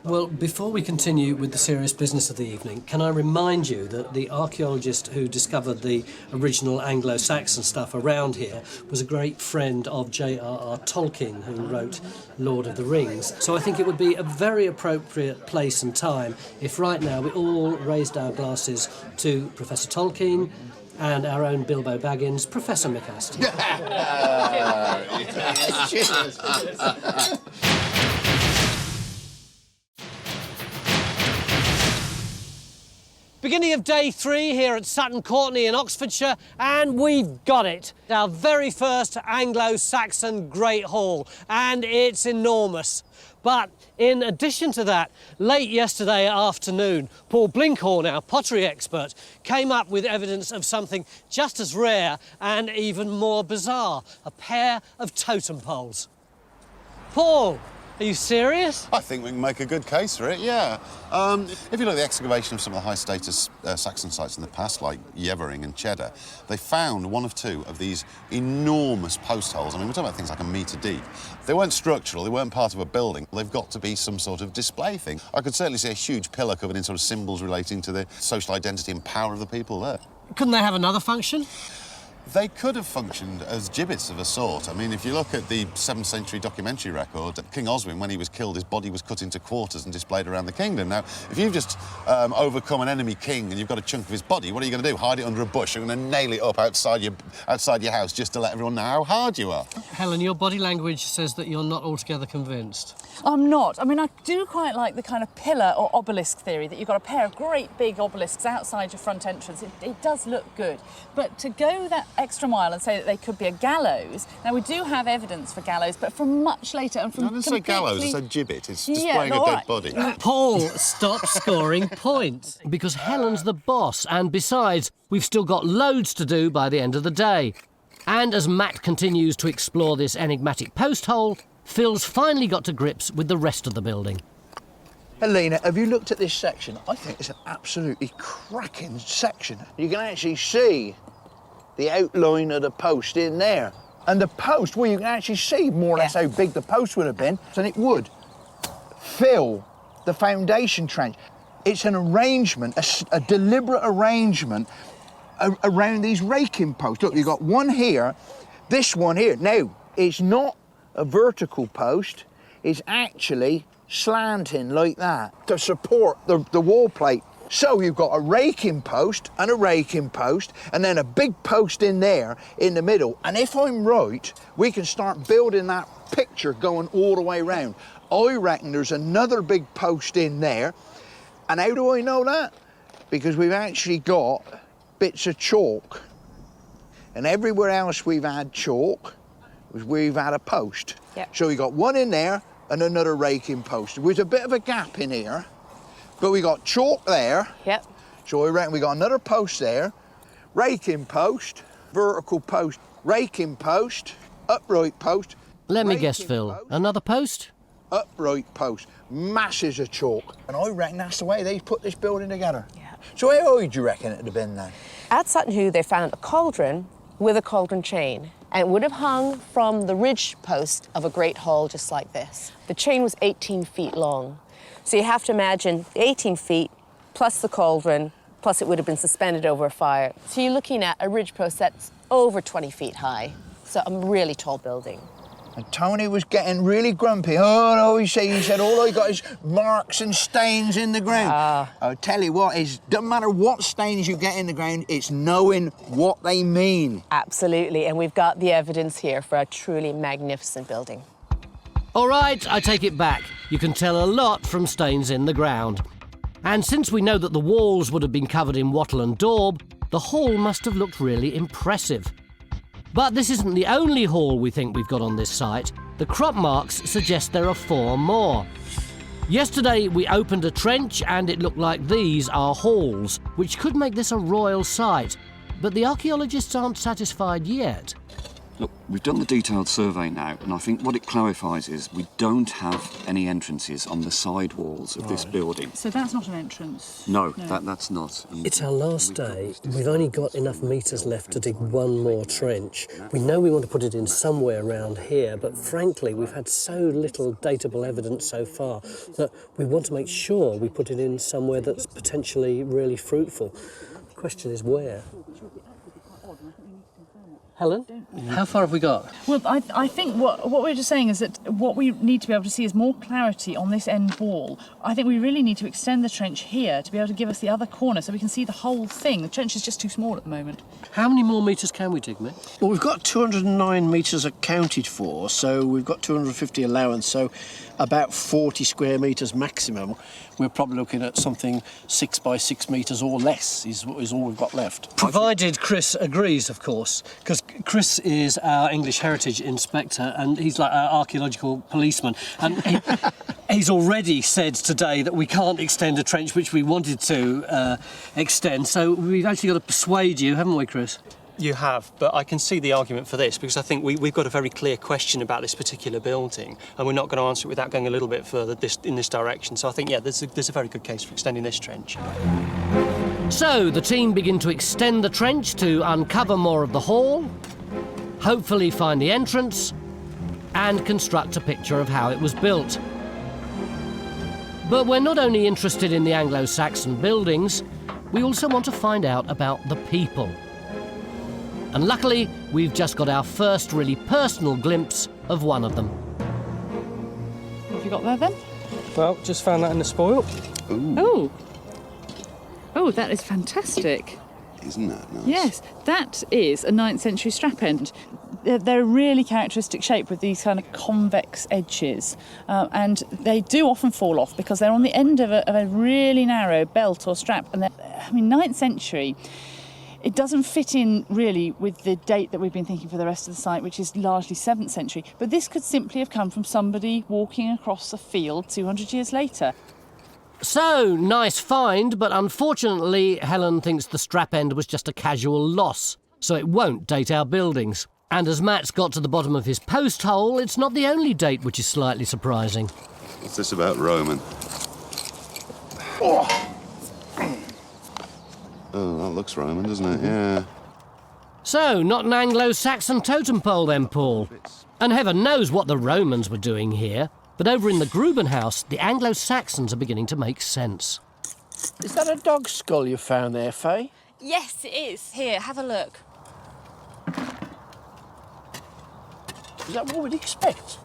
[SPEAKER 1] Well, before we continue with the serious business of the evening, can I remind you that the archaeologist who discovered the original Anglo-Saxon stuff around here was a great friend of J.R.R. Tolkien, who wrote Lord of the Rings. So I think it would be a very appropriate place and time if right now we all raised our glasses to Professor Tolkien and our own Bilbo Baggins, Professor McAston.
[SPEAKER 5] Cheers.
[SPEAKER 1] Beginning of day 3 here at Sutton Courtenay in Oxfordshire, and we've got it. Our very first Anglo-Saxon Great Hall, and it's enormous. But in addition to that, late yesterday afternoon, Paul Blinkhorn, our pottery expert, came up with evidence of something just as rare and even more bizarre, a pair of totem poles. Paul, are you serious?
[SPEAKER 7] I think we can make a good case for it, yeah. If you look at the excavation of some of the high-status Saxon sites in the past, like Yevering and Cheddar, they found one of two of these enormous post holes. I mean, we're talking about things like a metre deep. They weren't structural, they weren't part of a building. They've got to be some sort of display thing. I could certainly see a huge pillar covered in sort of symbols relating to the social identity and power of the people there.
[SPEAKER 1] Couldn't they have another function?
[SPEAKER 7] They could have functioned as gibbets of a sort. I mean, if you look at the 7th century documentary record, King Oswin, when he was killed, his body was cut into quarters and displayed around the kingdom. Now, if you've just overcome an enemy king and you've got a chunk of his body, what are you going to do? Hide it under a bush? You're going to nail it up outside your house just to let everyone know how hard you are.
[SPEAKER 1] Helen, your body language says that you're not altogether convinced.
[SPEAKER 4] I'm not. I mean, I do quite like the kind of pillar or obelisk theory that you've got a pair of great big obelisks outside your front entrance. It does look good. But to go that extra mile and say that they could be a gallows, now we do have evidence for gallows, but from much later and from
[SPEAKER 7] I didn't say gallows, I said gibbet. It's displaying
[SPEAKER 4] a
[SPEAKER 7] dead body.
[SPEAKER 1] Paul, stop scoring points, because Helen's the boss, and besides, we've still got loads to do by the end of the day. And as Matt continues to explore this enigmatic post hole, Phil's finally got to grips with the rest of the building.
[SPEAKER 5] Helena, have you looked at this section? I think it's an absolutely cracking section. You can actually see the outline of the post in there. And the post, well, you can actually see more or less how big the post would have been, and it would fill the foundation trench. It's an arrangement, a deliberate arrangement around these raking posts. Look, you've got one here, this one here. Now, it's not a vertical post, it's actually slanting like that to support the wall plate. So you've got a raking post and a raking post, and then a big post in there in the middle. And if I'm right, we can start building that picture going all the way around. I reckon there's another big post in there. And how do I know that? Because we've actually got bits of chalk. And everywhere else we've had chalk, we've had a post.
[SPEAKER 2] Yep.
[SPEAKER 5] So we got one in there and another raking post. With a bit of a gap in here, but we got chalk there.
[SPEAKER 2] Yep.
[SPEAKER 5] So I reckon we got another post there, raking post, vertical post, raking post, upright post.
[SPEAKER 1] Let me guess, Phil. Another post?
[SPEAKER 5] Upright post, masses of chalk. And I reckon that's the way they put this building together. Yeah. So how high do you reckon it'd have been then?
[SPEAKER 2] At Sutton Hoo, they found a cauldron with a cauldron chain, and it would have hung from the ridge post of a great hall just like this. The chain was 18 feet long. So you have to imagine 18 feet plus the cauldron, plus it would have been suspended over a fire. So you're looking at a ridge post that's over 20 feet high. So a really tall building.
[SPEAKER 5] And Tony was getting really grumpy. Oh, no, he said, all I got is marks and stains in the ground. I'll tell you what, it doesn't matter what stains you get in the ground, it's knowing what they mean.
[SPEAKER 2] Absolutely, and we've got the evidence here for a truly magnificent building.
[SPEAKER 1] All right, I take it back. You can tell a lot from stains in the ground. And since we know that the walls would have been covered in wattle and daub, the hall must have looked really impressive. But this isn't the only hall we think we've got on this site. The crop marks suggest there are 4 more. Yesterday we opened a trench and it looked like these are halls, which could make this a royal site. But the archaeologists aren't satisfied yet.
[SPEAKER 6] Look, we've done the detailed survey now, and I think what it clarifies is we don't have any entrances on the side walls of this building.
[SPEAKER 4] So that's not an entrance?
[SPEAKER 6] No. That's not.
[SPEAKER 1] It's our last day. We've only got enough metres left to dig one more trench. We know we want to put it in somewhere around here, but frankly, we've had so little datable evidence so far that we want to make sure we put it in somewhere that's potentially really fruitful. The question is where? Helen, how far have we got?
[SPEAKER 4] Well, I think what we're just saying is that what we need to be able to see is more clarity on this end wall. I think we really need to extend the trench here to be able to give us the other corner so we can see the whole thing. The trench is just too small at the moment.
[SPEAKER 1] How many more metres can we dig, Mick?
[SPEAKER 3] Well, we've got 209 metres accounted for, so we've got 250 allowance, so about 40 square metres maximum. We're probably looking at something 6 by 6 metres or less is all we've got left.
[SPEAKER 1] Provided Chris agrees, of course, because Chris is our English Heritage Inspector and he's like our archaeological policeman. And he's already said today that we can't extend a trench which we wanted to extend. So we've actually got to persuade you, haven't we, Chris?
[SPEAKER 12] You have, but I can see the argument for this because I think we've got a very clear question about this particular building and we're not going to answer it without going a little bit further in this direction. So I think, yeah, there's a very good case for extending this trench.
[SPEAKER 1] So the team begin to extend the trench to uncover more of the hall, hopefully find the entrance, and construct a picture of how it was built. But we're not only interested in the Anglo-Saxon buildings, we also want to find out about the people. And luckily, we've just got our first really personal glimpse of one of them.
[SPEAKER 4] What have you got there then?
[SPEAKER 12] Well, just found that in the spoil.
[SPEAKER 4] Ooh. Oh, that is fantastic.
[SPEAKER 9] Isn't that nice?
[SPEAKER 4] Yes, that is a 9th century strap end. They're a really characteristic shape with these kind of convex edges, and they do often fall off because they're on the end of a really narrow belt or strap. And 9th century, it doesn't fit in really with the date that we've been thinking for the rest of the site, which is largely 7th century. But this could simply have come from somebody walking across a field 200 years later.
[SPEAKER 1] So, nice find, but unfortunately, Helen thinks the strap end was just a casual loss, so it won't date our buildings. And as Matt's got to the bottom of his post hole, it's not the only date which is slightly surprising.
[SPEAKER 9] What's this about Roman? Oh, that looks Roman, doesn't it? Yeah.
[SPEAKER 1] So, not an Anglo-Saxon totem pole then, Paul. And heaven knows what the Romans were doing here. But over in the Gruben house, the Anglo-Saxons are beginning to make sense.
[SPEAKER 3] Is that a dog skull you found there, Faye?
[SPEAKER 2] Yes, it is. Here, have a look.
[SPEAKER 3] Is that what we'd expect?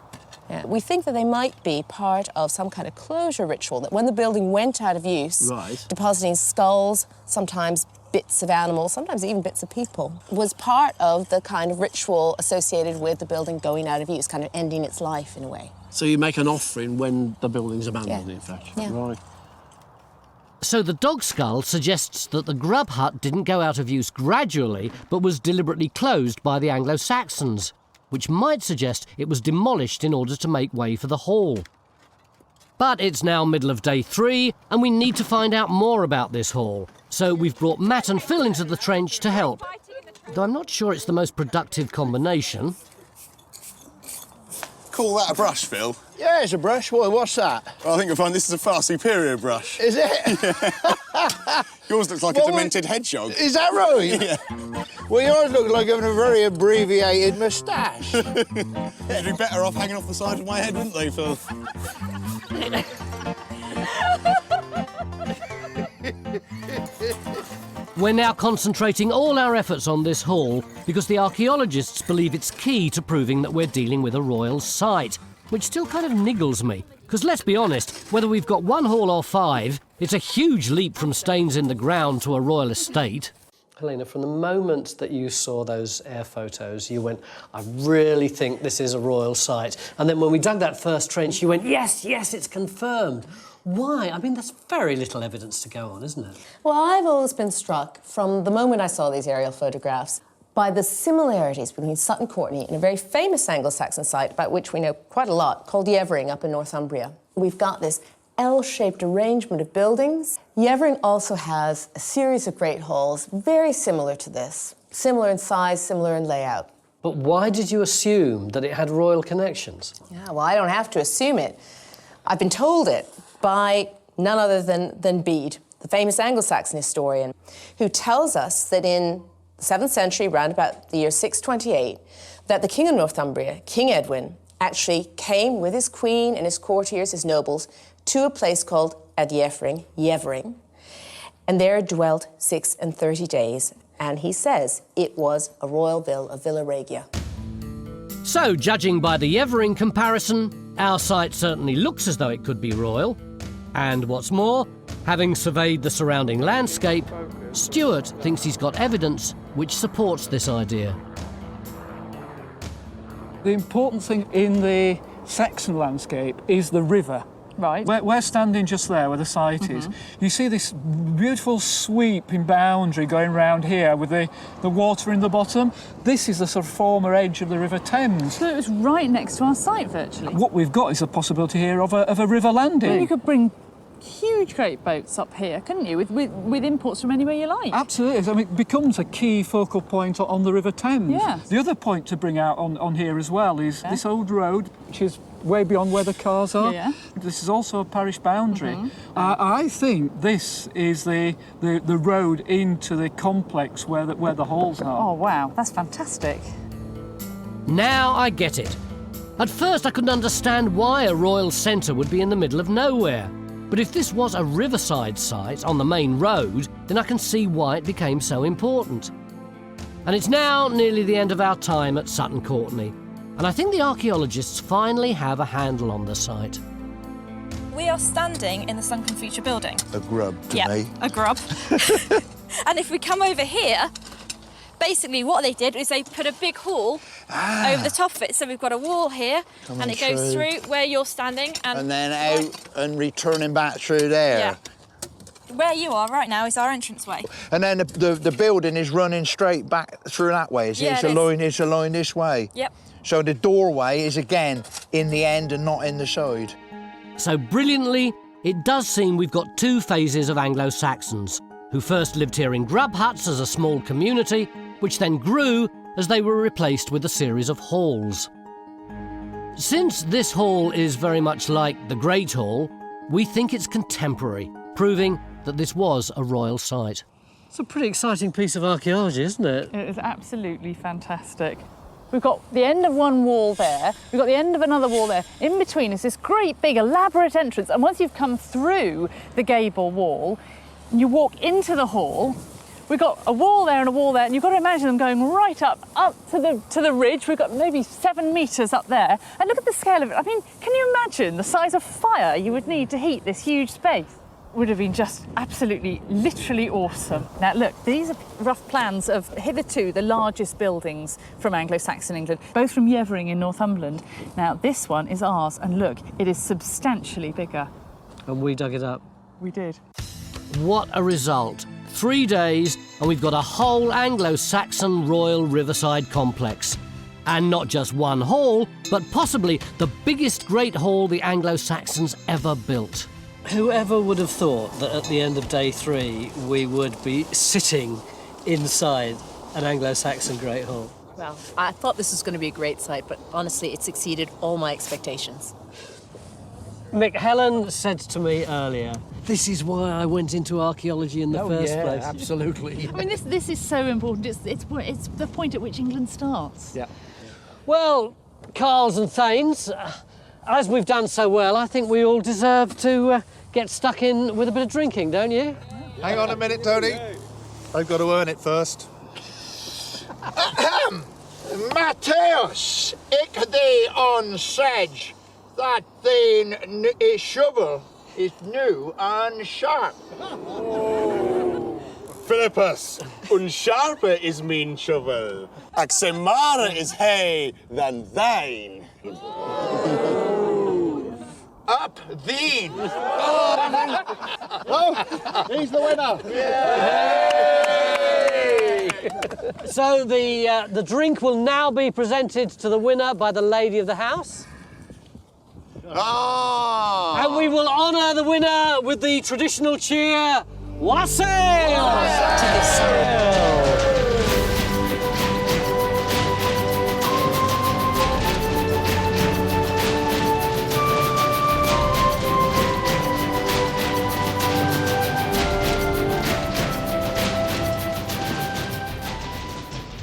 [SPEAKER 2] Yeah. We think that they might be part of some kind of closure ritual, that when the building went out of use, depositing skulls, sometimes bits of animals, sometimes even bits of people, was part of the kind of ritual associated with the building going out of use, kind of ending its life in a way.
[SPEAKER 3] So you make an offering when the building's abandoned, in fact.
[SPEAKER 2] Yeah.
[SPEAKER 3] Right.
[SPEAKER 1] So the dog skull suggests that the grub hut didn't go out of use gradually, but was deliberately closed by the Anglo-Saxons, which might suggest it was demolished in order to make way for the hall. But it's now middle of day 3, and we need to find out more about this hall. So we've brought Matt and Phil into the trench to help, though I'm not sure it's the most productive combination.
[SPEAKER 10] Call that a brush, Phil?
[SPEAKER 5] Yeah, it's a brush. What's that?
[SPEAKER 10] Well, I think you'll find this is a far superior brush.
[SPEAKER 5] Is it?
[SPEAKER 10] Yours looks like a demented hedgehog.
[SPEAKER 5] Is that right?
[SPEAKER 10] Yeah.
[SPEAKER 5] Well, yours looks like having a very abbreviated moustache.
[SPEAKER 10] They'd be better off hanging off the side of my head, wouldn't they, Phil?
[SPEAKER 1] We're now concentrating all our efforts on this hall because the archaeologists believe it's key to proving that we're dealing with a royal site, which still kind of niggles me. Because let's be honest, whether we've got 1 hall or 5, it's a huge leap from stains in the ground to a royal estate.
[SPEAKER 15] Helena, from the moment that you saw those air photos, you went, I really think this is a royal site. And then when we dug that first trench, you went, yes, yes, it's confirmed. Why? I mean, that's very little evidence to go on, isn't it?
[SPEAKER 2] Well, I've always been struck from the moment I saw these aerial photographs by the similarities between Sutton Courtenay and a very famous Anglo-Saxon site about which we know quite a lot, called Yevering up in Northumbria. We've got this L-shaped arrangement of buildings. Yevering also has a series of great halls very similar to this, similar in size, similar in layout.
[SPEAKER 15] But why did you assume that it had royal connections?
[SPEAKER 2] Yeah, well, I don't have to assume it. I've been told it by none other than Bede, the famous Anglo-Saxon historian, who tells us that in the 7th century, round about the year 628, that the king of Northumbria, King Edwin, actually came with his queen and his courtiers, his nobles, to a place called Yevering, and there dwelt 36 days, and he says it was a royal Villa Regia.
[SPEAKER 1] So, judging by the Yevering comparison, our site certainly looks as though it could be royal. And what's more, having surveyed the surrounding landscape, Stuart thinks he's got evidence which supports this idea.
[SPEAKER 16] The important thing in the Saxon landscape is the river.
[SPEAKER 4] Right.
[SPEAKER 16] We're standing just there where the site is. You see this beautiful sweeping boundary going round here with the water in the bottom. This is the sort of former edge of the River Thames.
[SPEAKER 4] So it was right next to our site, virtually.
[SPEAKER 16] What we've got is a possibility here of a river landing.
[SPEAKER 4] Well, you could bring huge great boats up here, couldn't you, with imports from anywhere you like?
[SPEAKER 16] Absolutely. I mean, it becomes a key focal point on the River Thames.
[SPEAKER 4] Yeah.
[SPEAKER 16] The other point to bring out on here as well is this old road, which is way beyond where the cars are.
[SPEAKER 4] Yeah.
[SPEAKER 16] This is also a parish boundary. I think this is the road into the complex where the halls are.
[SPEAKER 4] Oh, wow, that's fantastic.
[SPEAKER 1] Now I get it. At first I couldn't understand why a royal centre would be in the middle of nowhere. But if this was a riverside site on the main road, then I can see why it became so important. And it's now nearly the end of our time at Sutton Courtenay, and I think the archaeologists finally have a handle on the site.
[SPEAKER 11] We are standing in the sunken future building.
[SPEAKER 5] A grub to
[SPEAKER 11] Yeah,
[SPEAKER 5] me.
[SPEAKER 11] a grub. And if we come over here, basically what they did is they put a big hall over the top of it. So we've got a wall here, and it goes through where you're standing.
[SPEAKER 5] And then out and returning back through there.
[SPEAKER 11] Yeah. Where you are right now is our entranceway.
[SPEAKER 5] And then the building is running straight back through that way. It's aligned this way.
[SPEAKER 11] Yep.
[SPEAKER 5] So the doorway is again in the end and not in the side.
[SPEAKER 1] So brilliantly, it does seem we've got 2 phases of Anglo-Saxons, who first lived here in grub huts as a small community, which then grew as they were replaced with a series of halls. Since this hall is very much like the Great Hall, we think it's contemporary, proving that this was a royal site.
[SPEAKER 15] It's a pretty exciting piece of archaeology, isn't it?
[SPEAKER 4] It is absolutely fantastic. We've got the end of one wall there, we've got the end of another wall there. In between is this great big elaborate entrance, and once you've come through the gable wall, you walk into the hall, we've got a wall there and a wall there, and you've got to imagine them going right up to the ridge. We've got maybe 7 metres up there. And look at the scale of it. I mean, can you imagine the size of fire you would need to heat this huge space? Would have been just absolutely, literally awesome. Now look, these are rough plans of hitherto the largest buildings from Anglo-Saxon England, both from Yevering in Northumberland. Now this one is ours, and look, it is substantially bigger.
[SPEAKER 15] And we dug it up.
[SPEAKER 4] We did.
[SPEAKER 1] What a result. 3 days and we've got a whole Anglo-Saxon royal riverside complex. And not just one hall, but possibly the biggest great hall the Anglo-Saxons ever built.
[SPEAKER 15] Whoever would have thought that at the end of day 3 we would be sitting inside an Anglo-Saxon Great Hall?
[SPEAKER 2] Well, I thought this was going to be a great site, but honestly, it's exceeded all my expectations.
[SPEAKER 15] Mick, Helen said to me earlier, this is why I went into archaeology in the first place.
[SPEAKER 3] Absolutely.
[SPEAKER 4] I mean, this is so important. It's the point at which England starts.
[SPEAKER 15] Yeah.
[SPEAKER 1] Well, Carls and Thanes, as we've done so well, I think we all deserve to get stuck in with a bit of drinking, don't you?
[SPEAKER 8] Hang on a minute, Tony. I've got to earn it first.
[SPEAKER 5] Matthäus, ik thee on sedge that thine shovel is new and sharp.
[SPEAKER 10] Philippus, unsharper is mean shovel. Axemara is hay than thine.
[SPEAKER 5] Up thee.
[SPEAKER 8] Oh, he's the winner.
[SPEAKER 1] So the drink will now be presented to the winner by the lady of the house.
[SPEAKER 5] Ah.
[SPEAKER 1] And we will honour the winner with the traditional cheer, Wassail!
[SPEAKER 2] To the